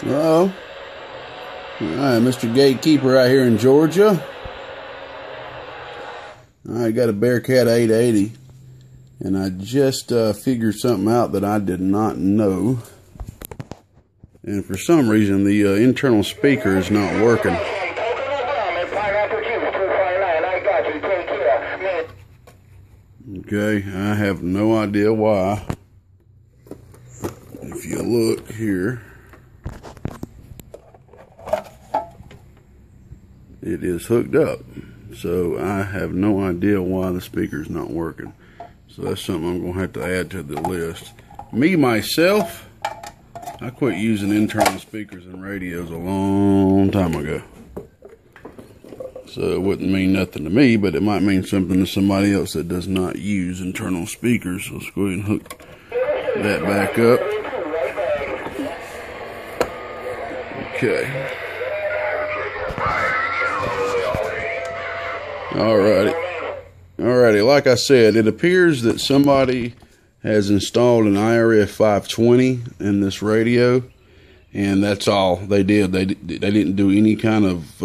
Hello. Alright, Mr. Gatekeeper out here in Georgia. I got a Bearcat 880, and I just figured something out that I did not know. And for some reason, the internal speaker is not working. Okay, I have no idea why. If you look here, it is hooked up. So I have no idea why the speaker's not working. So that's something I'm going to have to add to the list. Me, myself, I quit using internal speakers and radios a long time ago. So it wouldn't mean nothing to me, but it might mean something to somebody else that does not use internal speakers. So let's go ahead and hook that back up. Okay. Alrighty, like I said, it appears that somebody has installed an IRF 520 in this radio, and that's all they did. They didn't do any kind of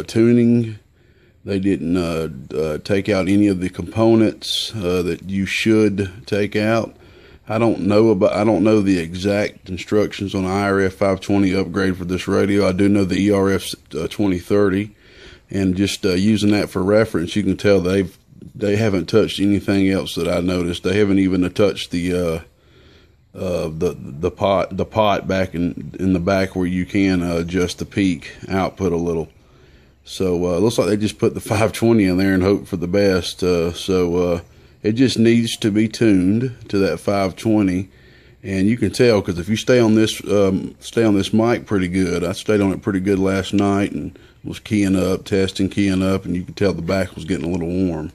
tuning. They didn't take out any of the components that you should take out. I don't know the exact instructions on IRF 520 upgrade for this radio. I do know the ERF 2030. And just using that for reference, you can tell they haven't touched anything else that I noticed. They haven't even touched the pot back in the back where you can adjust the peak output a little. So it looks like they just put the 520 in there and hope for the best. So it just needs to be tuned to that 520. And you can tell, because if you stay on this mic pretty good, I stayed on it pretty good last night and was keying up, keying up, and you can tell the back was getting a little warm.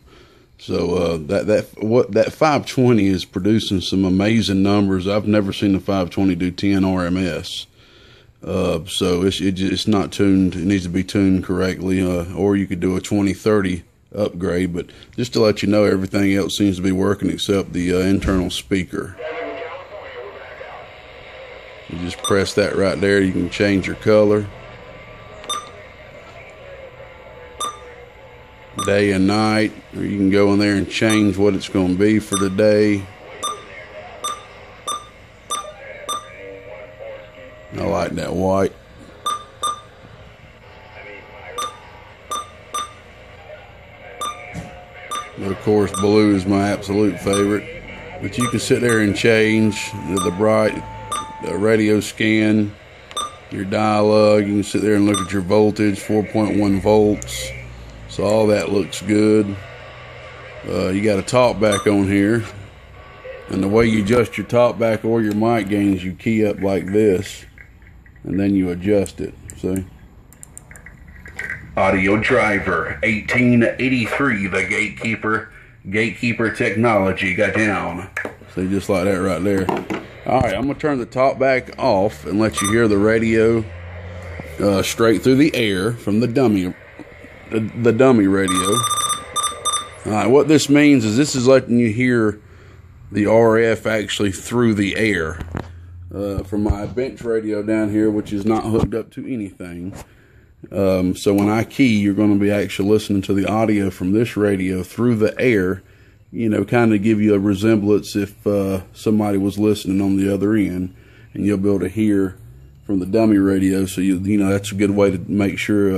So that 520 is producing some amazing numbers. I've never seen the 520 do 10 RMS. So it's not tuned. It needs to be tuned correctly, or you could do a 2030 upgrade. But just to let you know, everything else seems to be working except the internal speaker. You just press that right there. You can change your color, day and night, or you can go in there and change what it's going to be for the day. I like that white. Of course, blue is my absolute favorite. But you can sit there and change the bright radio scan, your dialogue. You can sit there and look at your voltage, 4.1 volts. So all that looks good. You got a talkback on here, and the way you adjust your talkback or your mic gains, you key up like this, and then you adjust it. See? Audio driver 1883, the Gatekeeper technology got down. See, just like that right there. All right, I'm gonna turn the talkback off and let you hear the radio straight through the air from the dummy radio. All right, what this means is this is letting you hear the RF actually through the air. From my bench radio down here, which is not hooked up to anything. So when I key, you're going to be actually listening to the audio from this radio through the air, you know, kind of give you a resemblance if somebody was listening on the other end, and you'll be able to hear from the dummy radio. So you know, that's a good way to make sure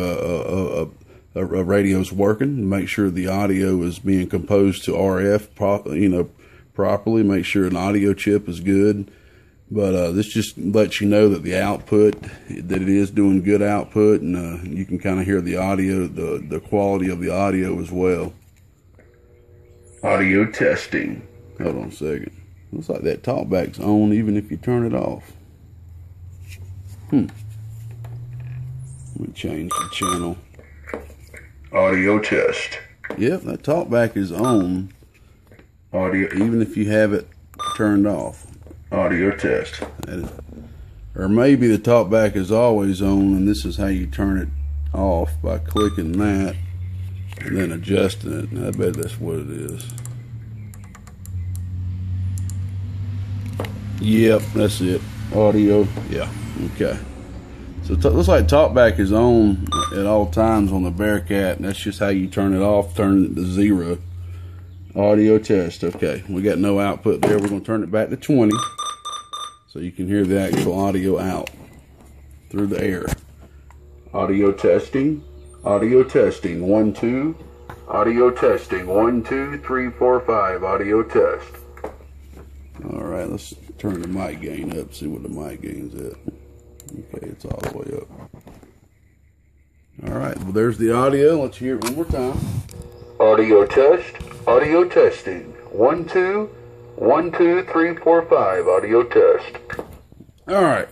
a radio's working, make sure the audio is being composed to RF properly, make sure an audio chip is good. But this just lets you know that the output, that it is doing good output, and you can kind of hear the audio, the quality of the audio as well. Audio testing. Hold on a second. Looks like that talkback's on even if you turn it off. Let me change the channel. Audio test. Yep, that talkback is on. Audio, even if you have it turned off. Audio test. Or maybe the talkback is always on, and this is how you turn it off, by clicking that and then adjusting it. I bet that's what it is. Yep, that's it. Audio, yeah, okay. So it looks like talkback is on at all times on the Bearcat, and that's just how you turn it off, turn it to 0. Audio test. Okay, we got no output there. We're going to turn it back to 20 so you can hear the actual audio out through the air. Audio testing. Audio testing. 1 2. Audio testing. 1 2 3 4 5. Audio test. All right, let's turn the mic gain up. See what the mic gain's at. Okay, it's all the way up. All right, well there's the audio. Let's hear it one more time. Audio test. Audio testing. 1 2 1 2 3 4 5. Audio test. All right.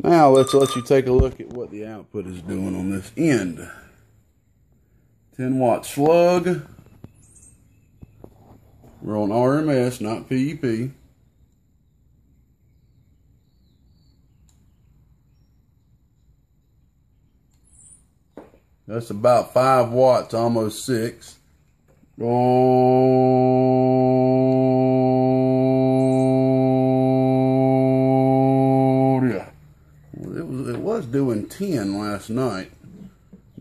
Now let's let you take a look at what the output is doing on this end. 10-watt slug. We're on RMS, not PEP. That's about 5 watts, almost 6. Oh, yeah. It was doing 10 last night,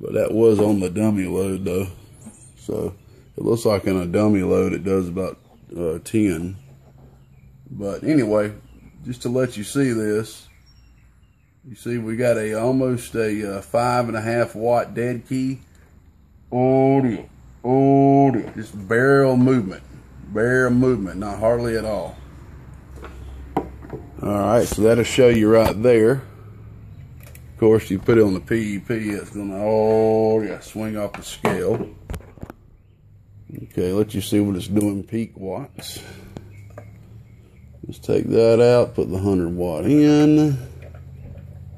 but that was on the dummy load though. So it looks like in a dummy load it does about 10. But anyway, just to let you see this, you see we got almost a 5.5 watt dead key. Audio. Just barrel movement, not hardly at all. All right, so that'll show you right there. Of course, you put it on the PEP, it's gonna swing off the scale. Okay, let you see what it's doing peak watts. Let's take that out, put the 100 watt in.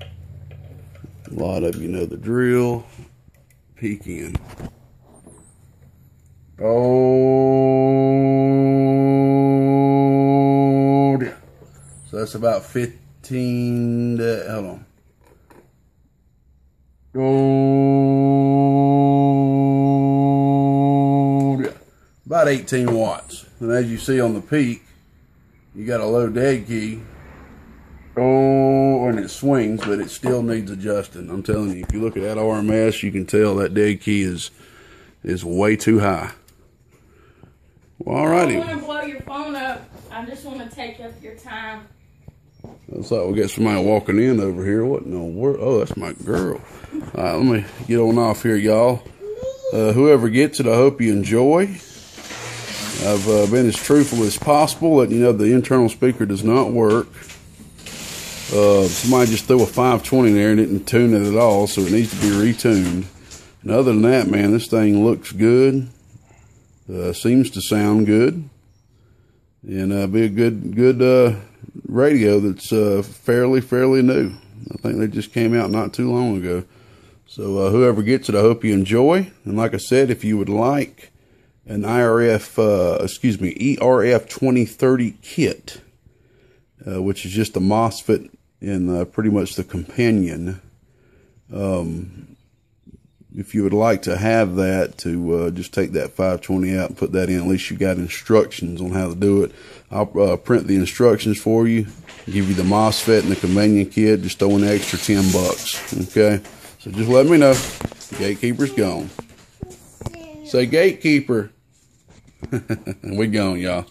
A lot of you know the drill. Peak in. Oh, yeah. So that's about 15, hold on. Oh, yeah. About 18 watts. And as you see on the peak, you got a low dead key. Oh, and it swings, but it still needs adjusting. I'm telling you, if you look at that RMS, you can tell that dead key is way too high. Well, alrighty. I don't want to blow your phone up. I just want to take up your time. Looks like we got somebody walking in over here. What in the world? Oh, that's my girl. All right, let me get on off here, y'all. Whoever gets it, I hope you enjoy. I've been as truthful as possible, letting you know the internal speaker does not work. Somebody just threw a 520 there and didn't tune it at all, so it needs to be retuned. And other than that, man, this thing looks good. Seems to sound good, and be a good radio that's fairly new. I think they just came out not too long ago. So whoever gets it, I hope you enjoy. And like I said, if you would like an ERF 2030 kit, which is just a MOSFET in pretty much the companion. If you would like to have that, to just take that 520 out and put that in, at least you got instructions on how to do it. I'll print the instructions for you, give you the MOSFET and the companion kit, just throw in an extra $10. Okay? So just let me know. Gatekeeper's gone. Say Gatekeeper. We gone, y'all.